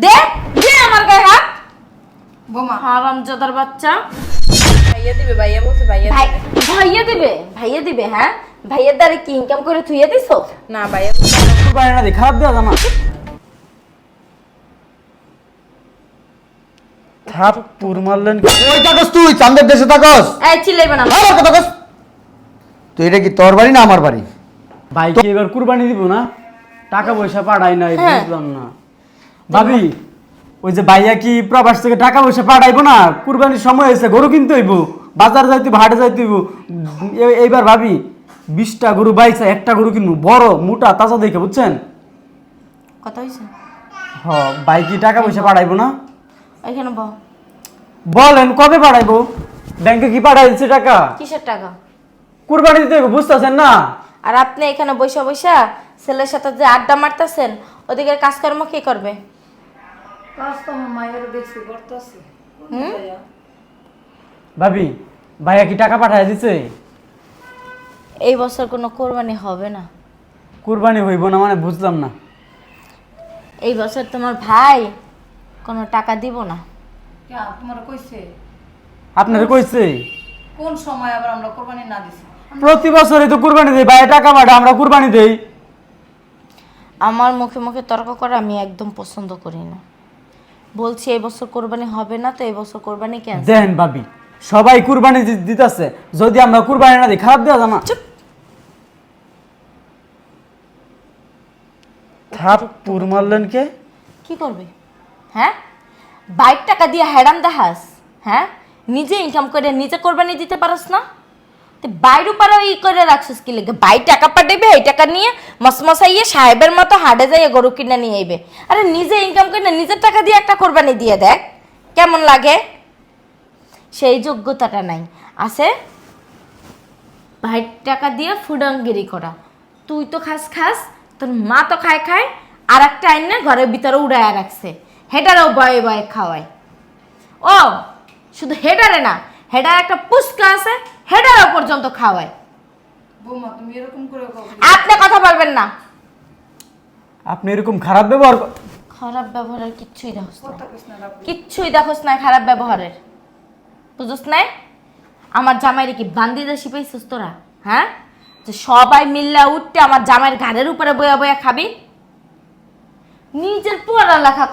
দে দে আমার গায়ে হাত। বোমা হারামজাদার বাচ্চা। ভাইয়া দিবে, ভাইয়া বলছে ভাইয়া ভাই দিবে। ভাইয়া দিবে হ্যাঁ? ভাইয়ের দ্বারা কি ইনকাম করে থুইয়া দিছো? না ভাইয়া বলছে কুরবানি না দিয়ে খারাপ দেওয়া জামা থাপ্পড় মারলেন। ওই থাকস তুই চাঁদের দেশে থাকস? এই চিল্লাইবে না। আমার কথা কস। তুই এটা কি তোর বাড়ি না আমার বাড়ি? ভাই কি এবার কুরবানি দিব না? টাকা পয়সা পাঠাই নাই, হ্যাঁ। বুঝলাম না ভাবি। ওই যে ভাইয়া কি প্রবাস থেকে টাকা পয়সা পাঠাইবো না? কুরবানির সময় হয়েছে, গরু কিনতে হইব, বাজার যাইতে হইব, হাটে যাইতে হইব। এইবার ভাবি 20টা গরু বাইছে, একটা গরু কিনবো বড় মোটা তাজা দেখে, বুঝছেন? কথা হইছে? হ, ভাই কি টাকা পয়সা পাঠাইবো না? এখানে বল। বলেন কবে পাঠাইবো? ব্যাংকে কি পাঠাই দিচ্ছে টাকা? কিসের টাকা? কুরবানি দিতে হইব, বুঝতেছেন না? আর আপনি এখানে বৈশা বৈশা ছেলের সাথে যে আড্ডা মারতেছেন, ওদিকের কাজকর্ম কি করবে? কাজ তো আমার মায়ের দেখছি করতেছে। ভাবি ভাইয়া কি টাকা পাঠাই দিছে? এই বছর কোনো কোরবানি হবে না। কুরবানি হইব না মানে বুঝলাম না। এই বছর তোমার ভাই কোনো টাকা দিব না। কে তোমার কইছে? আপনারা কইছে কোন সময় আবার আমরা কোরবানি না দিছি? প্রতি বছরই তো কুরবানি দেই, ভাইয়া টাকা পাঠায়, আমরা কুরবানি দেই। আমার মুখে মুখে তর্ক করা আমি একদম পছন্দ করি না। বলছি এই বছর কোরবানি হবে না, তো এই বছর কোরবানি কেন? দেন ভাবি, সবাই কুরবানি দিতেছে, যদি আমরা কুরবানি না দিই খারাপ দেওয়া জামা। চুপ। থাপ্পড় মারলেন কে? কি করবে? হ্যাঁ, বাইক টাকা দিয়ে হ্যাডাম দেখাস? হ্যাঁ, নিজে ইনকাম করে নিজে কোরবানি দিতে পারস না? তুই বাইরে পারো ই করে রাখছিস কি লেগে? বাই টাকা পাঠাইবে, এই টাকা নিয়ে মসমসাইয়ে সাহেবের মতো হাটে যাইয়ে গরু কিনে নিয়ে আইবে। আরে নিজে ইনকাম করে নিজের টাকা দিয়ে একটা কোরবানি দিয়ে দেখ, কেমন লাগে? সেই যোগ্যতাটা নাই। আছে ভাই টাকা দিয়ে ফুডাঙ্গিরি করা। তুই তো খাস, তোর মা তো খায়, আর একটা আইনে ঘরের ভিতরে উড়াইয়া রাখছে, হেটারেও বয়ে বয়ে খাওয়ায়। ও শুধু হেটারে না, হেটার একটা পুস্কা আছে, হেটারও পর্যন্ত খাওয়ায়। বোমা তুমি এরকম করে আপনি কথা বলবেন না। আপনি এরকম খারাপ ব্যবহার খারাপ ব্যবহারের কিচ্ছুই দেখোস না, কথা কইছ না রাখো। কিচ্ছুই দেখোস না খারাপ ব্যবহারের। বুঝোস নাই আমার জামাইরে কি বান্দি দেশি পাইছিস তোরা? হ্যাঁ, যে সবাই মিল্লা উঠতে আমার জামাইয়ের ঘাড়ের উপরে বয়া বয়া খাবি? নিজের পড়ালেখা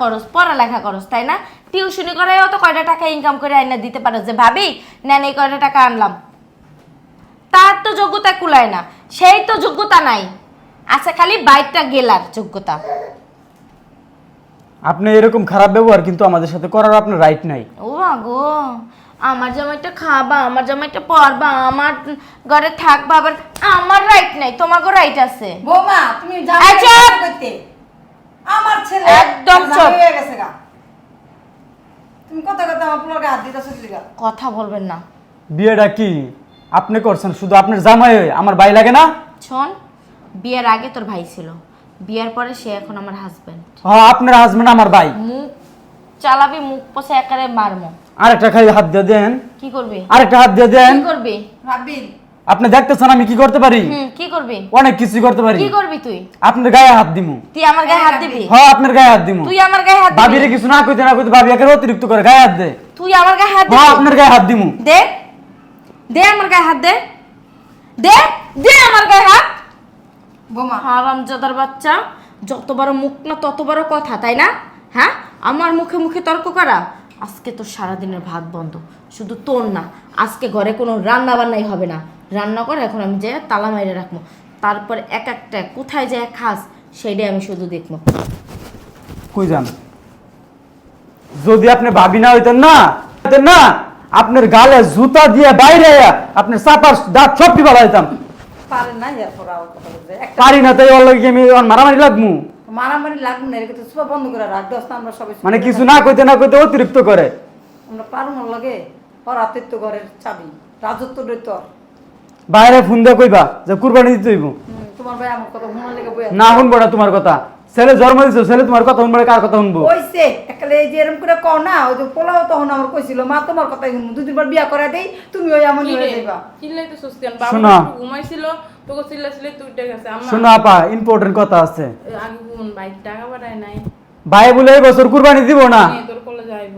করস তাই না? টিউশনি করে অত কয়টা টাকা ইনকাম করে আইনা দিতে পারো যে ভাবি নেন এই কয়টা টাকা আনলাম। তার তো যোগ্যতা কুলায় না, সেই তো যোগ্যতা নাই, আছে খালি বাইকটা গেলার যোগ্যতা। আপনি এরকম খারাপ ব্যবহার কিন্তু আমাদের সাথে করার আপনার রাইট নাই। ও গো, আমার জামাইটা খাবা, আমার জামাইটা পরবা, আমার ঘরে থাকবা, আবার আমার রাইট নাই, তোমাকে রাইট আছে। বোমা তুমি এই চুপ! করতে আমার ছেলে একদম জামাই চুপ। হয়ে গেছে গা। তুমি কথা কথা আমার পুরো হাত দিতেছো কি লাগা? কথা বলবেন না। বিয়েটা কি আপনি করছেন? শুধু আপনার জামাই হয়ে আমার ভাই লাগে না? শোন, বিয়ের আগে তোর ভাই ছিল, বিয়ের পরে সে এখন আমার হাজবেন্ড। হ্যাঁ, আপনার হাজবেন্ড আমার ভাই। মুখ চালাবি, মুখ পচে একারে মারমো। আরেকটা খাই হাত দিয়ে দেন, কি করবি? আরেকটা হাত দিয়ে দেন। কি করবি? রাবিল আপনি দেখতেছেন আমি কি করতে পারি? কি করবি? অনেক কিছু করতে পারি। কি করবি তুই? আপনার গায়ে হাত দিমু। তুই আমার গায়ে হাত দিবি? হ্যাঁ, আপনার গায়ে হাত দিমু। তুই আমার গায়ে হাত দিবি? ভাবিরে কিছু না কইতে ভাবি একেবারে অতিরিক্ত করে গায়ে হাত দে। তুই আমার গায়ে হাত হ্যাঁ, দিবি? আপনার গায়ে হাত দিমু। দে দে আমার গায়ে হাত দে, দে দে আমার গায়ে হাত। বোমা হারামজাদার বাচ্চা, যত বড় মুখ না তত বড় কথা, তাই না? হ্যাঁ, আমার মুখে মুখে তর্ক করা। আজকে তোর সারাদিনের ভাত বন্ধ, শুধু তোর না, আজকে ঘরে কোনো রান্না বান্নাই হবে না। রান্না করে এখন আমি যাই তালা মাইরে রাখবো, তারপর এক একটা কোথায় যায় খাস সেইটাই আমি শুধু দেখবো। কই যান? যদি আপনি ভাবি না হইতেন না আপনার গালে জুতা দিয়ে বাইরে আপনার চাপার দাঁত সব টিপা লাইতাম। পারে না এরপর আবার কথা বলতে একটা পারি না তাই ওর লগে আমি ওর মারামারি লাগমু। মারামারি লাগবে না, এরকম তো বন্ধ করে রাখ দোস্ত, আমরা সবাই মানে কিছু না কইতে অতিরিক্ত করে। আমরা পারবো না লাগে পরাতের তো ঘরের চাবি, রাজত্ব তো বাইরে ফোন দিয়ে কইবা যে কুরবানি দিতে হইব। তোমার ভাই আমার কথা মনে লেগে বই না শুনবো না তোমার কথা। ছেলে জন্ম দিছো, ছেলে তোমার কথা শুনবো, কার কথা শুনবো? কইছে একালে এই যে এরকম করে কও না, ওই যে পোলাও তখন আমার কইছিল মা তোমার কথাই শুনবো, দুদিন পর বিয়া করে দেই, তুমি ওই এমন হয়ে যাইবা। চিল্লাইতেছস কেন? বাবা শোনো। একটু ঘুমাইছিল, তোকে চিল্লাইছিলে তুই উঠে গেছে। আম্মা শোনো আপা, ইম্পর্টেন্ট কথা আছে। আগে ঘুমন বাইক টাকা পাঠায় নাই। ভাই বলে এই বছর কুরবানি দিব না। নিয়ে তোর কোলে যাইব।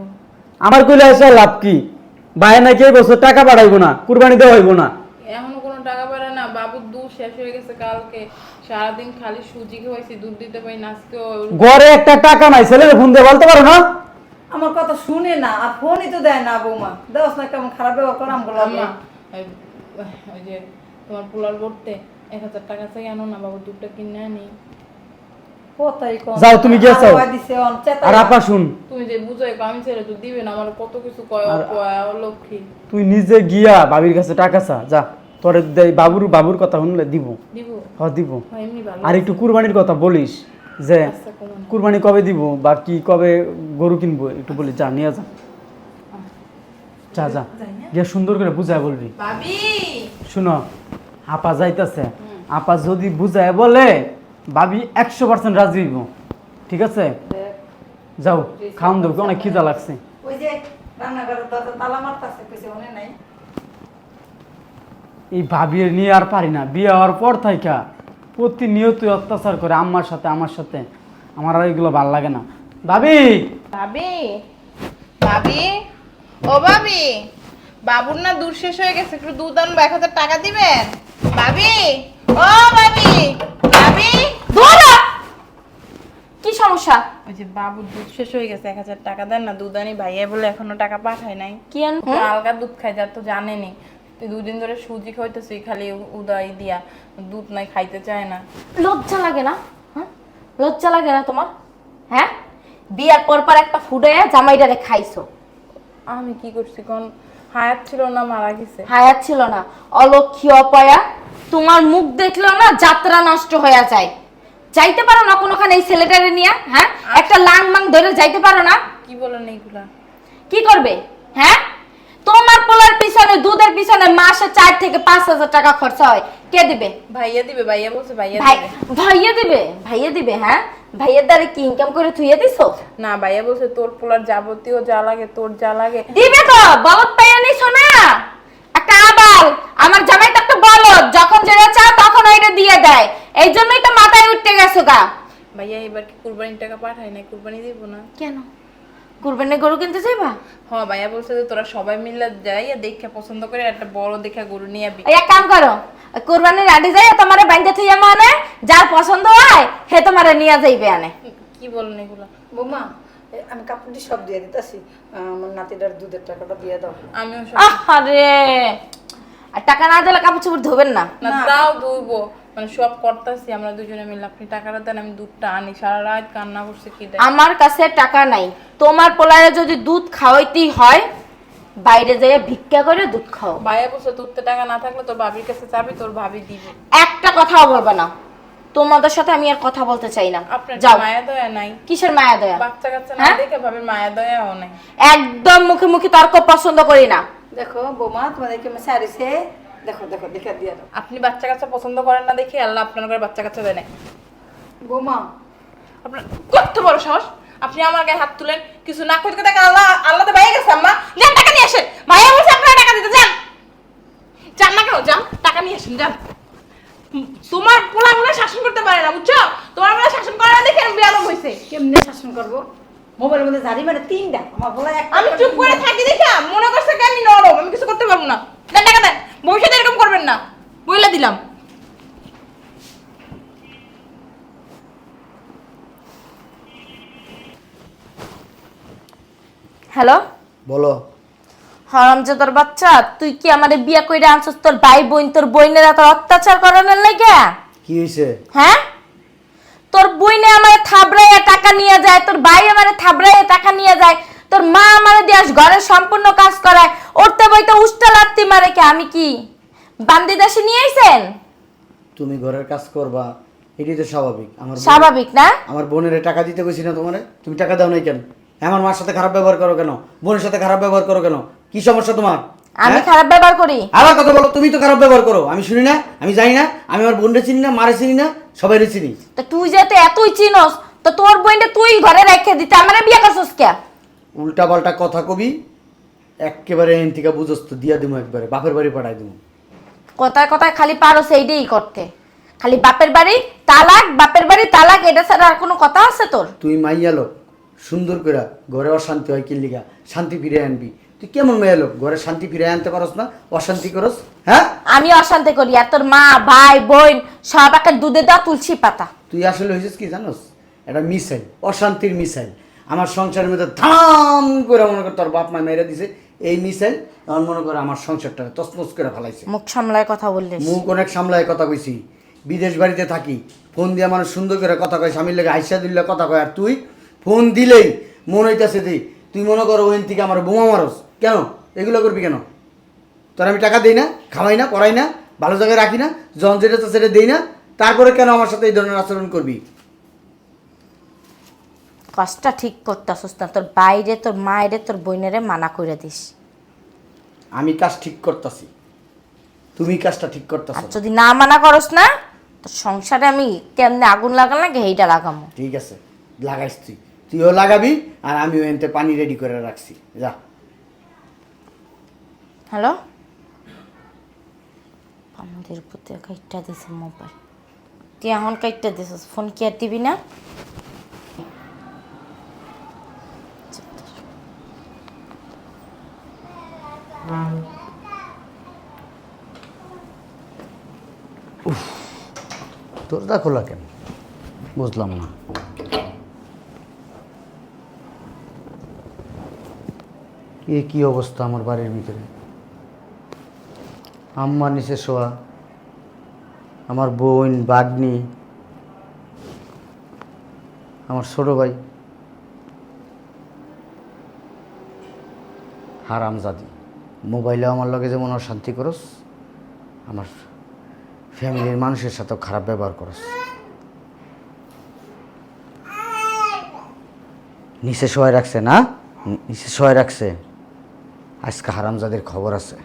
আমার কইলে এসে লাভ কি? ভাই নাকি এই বছর টাকা পাঠাইবো না, কুরবানি দেওয়া হইব না। এখনো কোনো টাকা পারে না, বাবুর দুধ শেষ হয়ে গেছে কালকে, সারাদিন খালি সুজি খাওয়াইছি, দুধ দিতে পারি না আজকেও। ঘরে একটা টাকা নাই, ছেলেরে ফোন দিয়ে বলতে পারো না? আমার কথা শুনে না, আর ফোনই তো দেয় না বৌমা। দেওয়াস না কেমন খারাপ ব্যবহার করে আমগুলো। আম্মা, ওই যে তোমার পোলার বলতে 1000 টাকা চাই, আনো না বাবুর দুধটা কিনে আনি। কোথায় কোন যাও, তুমি গিয়ে চাও। দিছে অন চেতা। আর আপা শুন, তুমি যে বুঝাই আমি ছেড়ে তো দিবে না, আমার কত কিছু কয় লক্ষ্মী। তুই নিজে গিয়া বাবির কাছে টাকা চা, যা। তোরে বাবুর কথা শুনলে দিব। দিব? হ্যাঁ দিব। হয় এমনি ভালো। আর একটু কুরবানির কথা বলিস, যে আচ্ছা, কোনো না। কুরবানি কবে দিব বা কি কবে গরু কিনবো একটু বলি, যা নিয়ে যা। যা যা গিয়ে সুন্দর করে বুঝায় বলবি। ভাবি শুনো, আপা যাইতাছে, আপা যদি বুঝায় বলে ভাবি 100% রাজি হইব। ঠিক আছে, যাও খাওন দেবো, অনেক খিদা লাগছে। ওই যে রান্নাঘরের দরজা তালা মারতাছে, কইছে মনে নাই? এই ভাবির নিয়ে আর পারি না, বিয়ে হওয়ার পর থাইকা প্রতিনিয়ত অত্যাচার করে আমার সাথে। আমার আর এগুলো ভাল লাগে না। ভাবি, ভাবি, ভাবি, ও ভাবি, বাবুর না দুধ শেষ হয়ে গেছে, একটু দুধ আনবো, 1000 টাকা দিবেন? ভাবি, ও ভাবি, ভাবি। ধরো! কি সমস্যা? ওই যে বাবুর দুধ শেষ হয়ে গেছে, 1000 টাকা দেন না, দুধ আনি। ভাইয়া বলে এখনো টাকা পাঠায় নাই। কি আন ও আলগা দুধ খাই, যা তো জানেনি। তুই 2 দিন ধরে সুজি খাইতেছি খালি উদয় দিয়া, দুধ নাই, খাইতে চায় না। লজ্জা লাগে না? হ্যাঁ, লজ্জা লাগে না তোমার? হ্যাঁ, বিয়ার পর পর একটা ফুডে জামাইটারে খাইছো। আমি কি করছি কোন? হায়াত ছিল না, মারা গেছে। হায়াত ছিল না, অলক্ষী অপয়া। তোমার মুখ দেখলো না যাত্রা নষ্ট হয়ে যায়। যাইতে পারো না কোনোখানে এই ছেলেটারে নিয়ে? হ্যাঁ, একটা লাং মাং ধরে যাইতে পারো না? কি বলেন এইগুলা? কি করবে? হ্যাঁ, তোমার পোলার পিছনে, দুধের পিছনে মাসে 4 থেকে 5,000 টাকা খরচা হয়। কে দিবে? ভাইয়া দিবে, ভাইয়া বলছে ভাইয়া ভাই দিবে। ভাইয়া দিবে? ভাইয়া দিবে? হ্যাঁ, ভাইয়ের দ্বারা কি ইনকাম করে থুইয়ে দিছো? না, ভাইয়া বলছে তোর পোলার যাবতীয় যা লাগে, তোর যা লাগে। দিবে তো, বলত পাইয়া নিছো না? একটা আবাল, আমার জামাই তো একটা বলদ, যখন যেটা চাও তখন ওইটা দিয়ে দেয়। এই জন্যই তো মাথায় উঠতে গেছো গা। ভাইয়া এবার কি কুরবানির টাকা পাঠায় না? কুরবানি দিব না কেন? কুরবানি গরু কিনতে যাইবা? হ্যাঁ, ভাইয়া বলছে যে তোরা সবাই মিলে যাই, দেখে পছন্দ করে একটা বড় দেখে গরু নিয়ে আবি। এক কাম করো, কুরবানির আডি যাই তোমারে বাইন্দা থইয়া মানে, যার পছন্দ হয় হে তোমারে নিয়ে যাইবে আনে। কি বলেন এগুলা? বৌমা, আমি কাপড়টি সব দিয়ে দিতেছি, আমার নাতিটার দুধের টাকাটা দিয়ে দাও। আমিও সব আরে, আর টাকা না দিলে কাপড় চোপড় ধোবেন না। না, তাও ধুইবো, মানে সব করতেছি আমরা দুজনে মিলে। আপনি টাকাটা দেন, আমি দুধটা আনি। সারা রাত কান্না করছে কি দেয়। আমার কাছে টাকা নাই। তোমার পোলারে যদি দুধ খাওয়াইতেই হয়, বাইরে যেয়ে ভিক্ষা করে দুধ খাও। ভাইয়া বলছে দুধতে টাকা না থাকলে তোর ভাবির কাছে যাবি, তোর ভাবি দিবে। একটা কথাও বলবে না। তোমাদের সাথে আমি আর কথা বলতে চাই না। আপনার যাও। মায়া দয়া নাই? কিসের মায়া দয়া? বাচ্চা কাচ্চা না হ্যাঁ? দেখে ভাবির মায়া দয়াও নাই। একদম মুখে মুখে তর্ক পছন্দ করি না। দেখো বৌমা, তোমাদেরকে আমি সারিছে, দেখো দেখো দেখে দিয়ে দাও। আপনি বাচ্চা কাচ্চা পছন্দ করেন না দেখে আল্লাহ আপনার ঘরে বাচ্চা কাচ্চা দেয় নাই। বৌমা, আপনার কত বড় সাহস! আপনি আমার গায়ে হাত তুলেন, কিছু না করতে দেখে আল্লাহ তো বাইরে গেছে। আম্মা যান, টাকা নিয়ে আসেন। ভাইয়া বলছে আপনারা টাকা দিতে যান। যান না কেন? যান, টাকা নিয়ে আসেন, যান। তোমার পোলা গুলো শাসন করতে পারে না, বুঝছো? তোমার পোলা শাসন করে না দেখে আমি বেয়াদব হইছে। কেমনে শাসন করবো? মোবাইলের মধ্যে জারি মানে 3টা, আমার বলা একটা। আমি চুপ করে থাকি দেখে মনে করছে কি আমি নরম, আমি কিছু করতে পারবো না। দেন টাকা দেন, ভবিষ্যতে এরকম করবেন না, বইলা দিলাম। হ্যালো, বলো। হারামজাদার বাচ্চা, তুই কি আমারে বিয়া কইরা আনছস তোর ভাই বোন, তোর বোনেরা তোর অত্যাচার করানোর লাগা? কি হয়েছে? হ্যাঁ, তোর বোনে আমারে থাবড়াইয়া টাকা নিয়ে যায়, তোর ভাই আমারে থাবড়াইয়া টাকা নিয়ে যায়, তোর মা আমারে দিয়াস ঘরের সম্পূর্ণ কাজ করায়, উঠতে বইতে উষ্টা লাত্তি মারে। কে আমি কি বান্দি দাসী নিয়ে আইছেন? তুমি ঘরের কাজ করবা, এটাই তো স্বাভাবিক। স্বাভাবিক না? আমার বোনের টাকা দিতে কইছি না তোমারে? তুমি টাকা দাও নাই কেন? আমার মার সাথে খারাপ ব্যবহার করো কেন? বোনের সাথে খারাপ ব্যবহার করো কেন? কি সমস্যা তোমার? আমি হ্যাঁ? খারাপ ব্যবহার করি? আবার কথা বলো, তুমি তো খারাপ ব্যবহার করো। আমি শুনি না? আমি জানি না? আমি আমার বোনরে চিনি না, মারে চিনি না, সবাইরে চিনি। তো তুই যেতে এতই চিনস, তো তোর বোনটা তুই ঘরে রেখে দিতে আমারে বিয়ে করছস কে? উল্টা পাল্টা কথা কবি, একেবারে এন থেকে বুঝস তো দিয়া দিমু, একবারে বাপের বাড়ি পাঠাই দিমু। কথায় কথায় খালি পারো সেইটাই করতে। খালি বাপের বাড়ি তালাক, বাপের বাড়ি তালাক, এটা ছাড়া আর কোনো কথা আছে তোর? তুই মাইয়া লোক সুন্দর করে ঘরে অশান্তি হয় কি লিগা শান্তি ফিরে আনবি। তুই কেমন মেয়ে লোক ঘরে শান্তি ফিরে আনতে পারস না, অশান্তি করস? হ্যাঁ, আমি অশান্তি করি আর তোর মা ভাই বোন সব একটা দুধে দেওয়া তুলসী পাতা। তুই আসলে হয়েছিস কি জানোস, এটা মিসাইল, অশান্তির মিসাইল। আমার সংসারের মধ্যে ধাম করে মনে কর তোর বাপ মা মেরে দিছে এই মিসাইল, তখন মনে করে আমার সংসারটা তছনছ করে ফেলাইছে। মুখ সামলায় কথা বললিস। মুখ অনেক সামলায় কথা কইছি, বিদেশ বাড়িতে থাকি, ফোন দিয়ে মানুষ সুন্দর করে কথা কয়, স্বামীর লেগে আইসা দিল্লা কথা কয়, আর তুই ফোন দিলেই মন হইতাছে দি তুই মনে করো ওইন থেকে আমার বোমা মারস। কেন এগুলো করবি কেন? তোর আমি টাকা দিই না, খাওয়াই না, পড়াই না, ভালো জায়গায় রাখি না, জন যেটা তো সেটা দিই না, তারপরে কেন আমার সাথে এই ধরনের আচরণ করবি? কাজটা ঠিক করতেছিস না, তোর বাইরে তোর মায়েরে তোর বোনেরে মানা করে দিস। আমি কাজ ঠিক করতেছি, তুমি কাজটা ঠিক করতেছ। আর যদি না মানা করস না তোর সংসারে আমি কেমনে আগুন লাগাল না এইটা লাগামো। ঠিক আছে, লাগাইস তুই, তুইও লাগাবি, আর আমিও এনতে পানি রেডি করে রাখছি। যা। হ্যালো, আমাদের প্রতি কাইটটা দিছে মোবাইল, তুই এখন কাইটটা দিছিস, ফোন কি আর দিবি না? দরজা খোলা কেন বুঝলাম না। এ কি অবস্থা আমার বাড়ির ভিতরে? আম্মা নিচে শোয়া, আমার বোন বাগনি, আমার ছোট ভাই, হারামজাদি। মোবাইলে আমার লগে যেমন অশান্তি করস, আমার ফ্যামিলির মানুষের সাথেও খারাপ ব্যবহার করস। নিচে শোয়াই রাখছে না, নিচে শোয়াই রাখছে। আজকে হারামজাদের খবর আছে।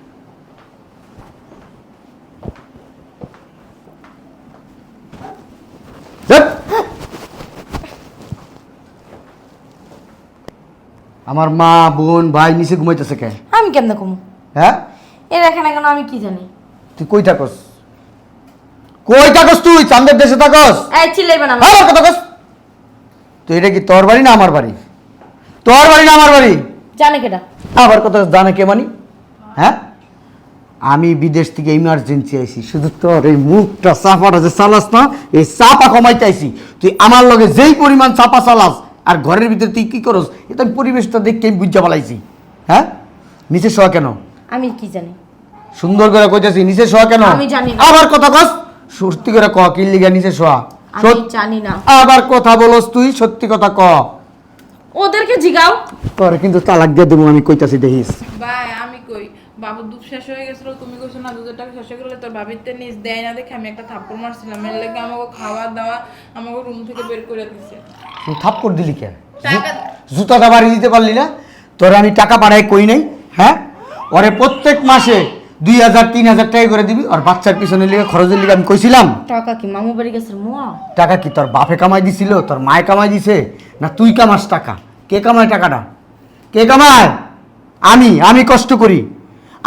আমার মা বোন ভাই নিচে ঘুমাইতেছে কে? আমি কেমনে কমু? হ্যাঁ, এর এখানে কেন আমি কি জানি? তুই কই থাকস? কই থাকস তুই? চান্দের দেশে থাকস? এই চিল্লাইবে না। হ্যাঁ, কথা কস। তুই এটা কি তোর বাড়ি না আমার বাড়ি? তোর বাড়ি না আমার বাড়ি? জানে কেডা? আবার কথা জানে কে মানি? হ্যাঁ, আমি বিদেশ থেকে ইমার্জেন্সি আইছি, শুধু তোর এই মুখটা চাপাটা যে চালাস না, এই চাপা কমাইতে আইছি। তুই আমার লগে যেই পরিমাণ চাপা চালাস, আর ঘরের ভিতরে তুই কি করস, এটা আমি পরিবেশটা দেখে আমি বুঝা পালাইছি। হ্যাঁ, নিচে শোয়া কেন? আমি কি জানি? সুন্দর করে কইতাছি, নিচে শোয়া কেন? আমি জানি না। আবার কথা কস, সত্যি করে ক, কি লিগা নিচে শোয়া? আমি জানি না। আবার কথা বলস তুই, সত্যি কথা ক। ওদেরকে জিগাও। তোরে কিন্তু তালাক দিয়ে দেবো আমি, কইতাছি দেখিস। ভাই আমি কই বাবুর দুধ শেষ হয়ে গেছিল, তুমি কইছো না দুধের টাকা শেষ হয়ে গেলে তোর বাবিতে নিজ দেয় না দেখে আমি একটা থাপ্পড় মারছিলাম, এর লেগে আমাকে খাওয়া দাওয়া আমাকে রুম থেকে বের করে দিছে। তুই থাপ্পড় দিলি কেন? টাকা জুতাটা বাড়ি দিতে পারলি না? তোর আমি টাকা পাঠাই কই নাই? হ্যাঁ, ওরে প্রত্যেক মাসে 2000-3000 টাকা করে দিবি, আর বাচ্চার পিছনে লিগে খরচের লিগে আমি কইছিলাম। টাকা কি মামু বাড়ি গেছে মুয়া? টাকা কি তোর বাপে কামাই দিছিল, তোর মায়ে কামাই দিছে, না তুই কামাস টাকা? কে কামায় টাকাটা? কে কামায়? আমি কষ্ট করি,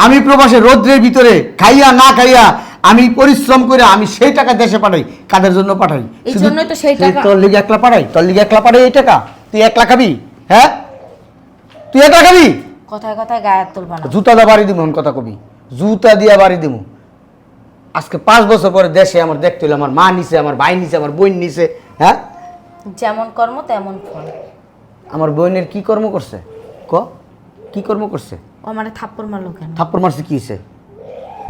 আমি প্রবাসে রোদ্রের ভিতরে খাইয়া না খাইয়া আমি পরিশ্রম করে আমি সেই টাকা দেশে পাঠাই। কাদের জন্য পাঠাই? এই শুধু জন্যই তো সেই টাকা। তোর লিগে একলা পাঠাই, তোর লিগে একলা পাঠাই এই টাকা? তুই একলা খাবি? হ্যাঁ, তুই একলা খাবি? কথায় কথায় গায়ে হাত তুলবা না। জুতা দা বাড়ি দিব, কথা কবি, জুতা দিয়া বাড়ি দিব। আজকে 5 বছর পরে দেশে আমার দেখতে হইলো, আমার মা নিছে, আমার ভাই নিছে, আমার বোন নিছে। হ্যাঁ, যেমন কর্ম তেমন ফল। আমার বোনের কি কর্ম করছে? ক, কি কর্ম করছে? ও আমারে থাপ্পড় মারলো কেন? থাপ্পড় মারছে কি হইছে?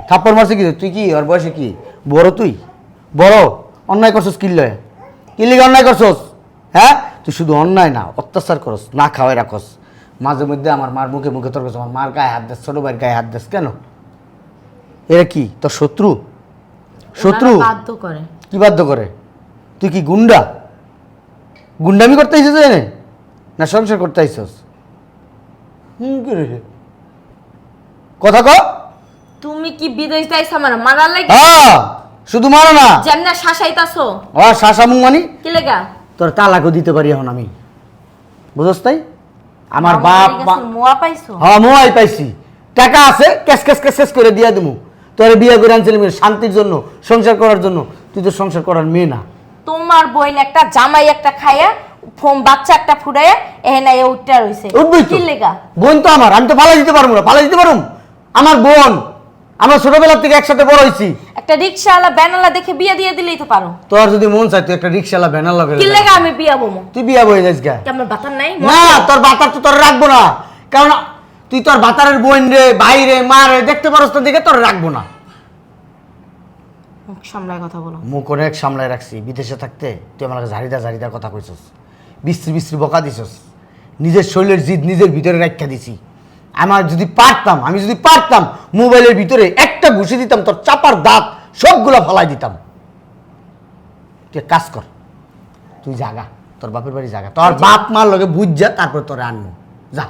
থাপ্পড় মারছে কি? তুই কি ওর বয়সে কি বড়? তুই বড়? অন্যায় করছস কি লয়? কি লিগে অন্যায় করছস? হ্যাঁ, তুই শুধু অন্যায় না, অত্যাচার করস, না খাওয়াই রাখস। মাঝে মধ্যে আমার মার মুখে মুখে তোর কাছে আমার মার গায়ে হাত দেস, ছোট ভাইয়ের গায়ে হাত দেস কেন? এরা কি তোর শত্রু? শত্রু? ওনারা বাধ্য করে। কি বাধ্য করে? তুই কি গুন্ডা? গুন্ডামি করতে আইছিস এনে, না সংসার করতে আইছিস? কথা ক। তুমি কি বিদেশ যাইছো আমার মারার লাগি? হ্যাঁ, শুধু মারো না, যেমনা শাসাইতাছো। শাসামুং মানি কি লাগা? তোর তালাকও দিতে পারি এখন আমি, বুঝছ? তাই আমার মামু বাপ বাড়ি গেছে, মুয়া পাইছো? হ্যাঁ, মোয়াই পাইছি, টাকা আছে, ক্যাশ ক্যাশ ক্যাশ ক্যাশ করে দিয়া দেবো। তোর বিয়ে করে আনছিলাম শান্তির জন্য, সংসার করার জন্য। তুই তো সংসার করার মেয়ে না। তোমার বোন একটা জামাই একটা খায়া ফোম বাচ্চা একটা ফুড়াইয়া এহেনা এ উঠটা রইছে উঠবই তো। কি লেগা বোন তো আমার, আমি তো পালা দিতে পারবো না। পালা দিতে পারুম? আমার বোন, আমরা ছোটবেলা থেকে একসাথে বড় হয়েছি। একটা রিকশাওয়ালা ব্যানালা দেখে বিয়ে দিয়ে দিলেই তো পারো। তোর যদি মন চাই তুই একটা রিক্সাওয়ালা ভ্যানার লাগে কি লেগা আমি বিয়া বমু? তুই বিয়া বয়ে যাস গা। কি আমার বাতার নাই? না, তোর বাতার তো তোর রাখবো না, কারণ তুই তোর বাতারের বোন রে, ভাই রে, মা রে দেখতে পারস তো, দেখে তোর রাখবো না। মুখ সামলায় কথা বলো। মুখ অনেক সামলায় রাখছি। বিদেশে থাকতে তুই আমার ঝাড়িদার কথা কইছস, বিশ্রী বিশ্রী বকা দিছস, নিজের শরীরের জিদ নিজের ভিতরে রাখা দিছি। আমার যদি পারতাম, আমি যদি পারতাম মোবাইলের ভিতরে একটা ঘুষি দিতাম, তোর চাপার দাঁত সবগুলো ফালাই দিতাম। তুই এক কাজ কর, তুই জাগা, তোর বাপের বাড়ি জাগা, তোর বাপ মার লগে বুঝ যা, তারপর তোরে আনবো। যা,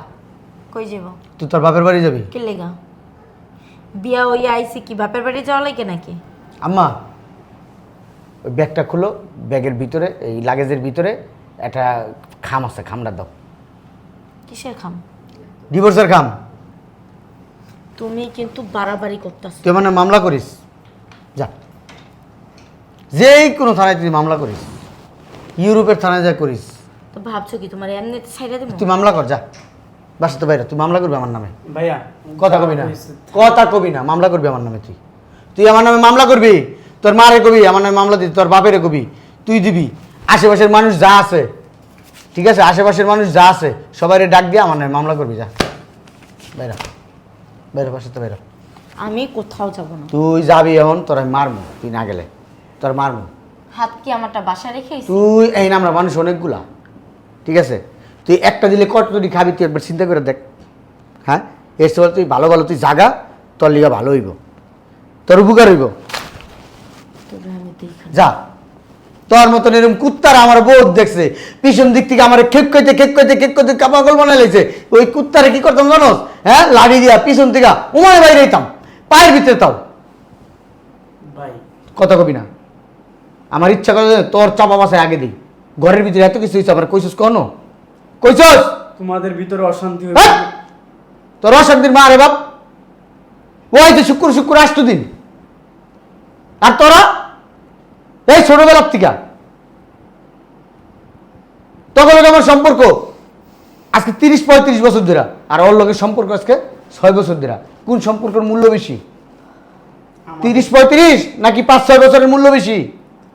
কই যাব? তুই তোর বাপের বাড়ি যাবি। কি লেগা? বিয়া ওই আইছি কি বাপের বাড়ি যাওয়া লাগে নাকি? আম্মা, ওই ব্যাগটা খুলো, ব্যাগের ভিতরে এই লাগেজের ভিতরে একটা খাম আছে, খামটা দাও। কিসের খাম? ডিভোর্সের খাম। তুমি কিন্তু বাড়াবাড়ি করতেছ। তুই মানে মামলা করিস, যা, যেই কোনো থানায় তুই মামলা করিস, ইউরোপের থানায় যা করিস। তো ভাবছো কি তোমার এমনিতে ছাইড়া দেব? তুই মামলা কর, যা, বাসাতে বাইরে, তুই মামলা করবি আমার নামে। ভাইয়া কথা কবি না, কথা কবি না, মামলা করবি আমার নামে। তুই তুই আমার নামে মামলা করবি, তোর মারে কবি আমার নামে মামলা দিবি, তোর বাপেরে কবি, তুই দিবি, আশেপাশের মানুষ যা আছে, ঠিক আছে, আশেপাশের মানুষ যা আছে সবাইরে ডাক দিয়ে আমার নামে মামলা করবি। যা, বাইরা, বাইরে, বাসাতে বাইরে। আমি কোথাও যাব না। তুই যাবি এখন, তোর আমি মারমু, তুই না গেলে তোর মারমু। হাত কি আমারটা বাসা রেখেছি? তুই এই না, আমরা মানুষ অনেকগুলা, ঠিক আছে, তুই একটা দিলে কতটি খাবি তুই একবার চিন্তা করে দেখ। হ্যাঁ, এর সময় তুই ভালো ভালো তুই জাগা, তোর লিগা ভালো হইব, তোর উপকার হইব। তবে আমি দেখি যা, তোর মতন এরকম কুত্তারা আমার বহুত দেখছে, পিছন দিক থেকে আমার খেক করতে কাপাগল বানাই লাইছে। ওই কুত্তারে কি করতাম জানোস? হ্যাঁ, লাড়ি দিয়া পিছন থেকে উমায় বাইরে যেতাম, পায়ের ভিতরে তাও। ভাই কথা কবি না, আমার ইচ্ছা করে তোর চাপা বাসায় আগে দিই। ঘরের ভিতরে এত কিছু হয়েছে, আবার কইছস কখনো? কইছস? তোমাদের ভিতরে অশান্তি হইবে। হ্যাঁ? তোর অশান্তির মা রে বাপ, ওই তো শুক্র আসতো দিন, আর তোরা এই ছোটবেলার থেকে তখন আমার সম্পর্ক আজকে 30-35 বছর ধরে, আর ওর লোকের সম্পর্ক আজকে 6 বছর ধরে। কোন সম্পর্কের মূল্য বেশি? 30-35 নাকি 5-6 বছরের মূল্য বেশি?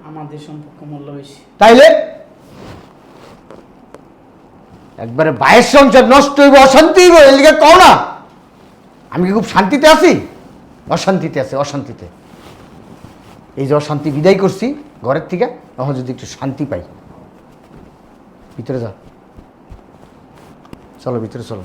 আমাদের সম্পর্ক মূল্য বেশি। তাইলে একবারে বাইরের সংসার নষ্ট হইব, অশান্তি হইব, এর লিগে কও না। আমি কি খুব শান্তিতে আছি? অশান্তিতে আছি, অশান্তিতে। এই যে অশান্তি বিদায় করছি ঘরের থেকে, তখন যদি একটু শান্তি পাই। ভিতরে যা, চলো ভিতরে চলো।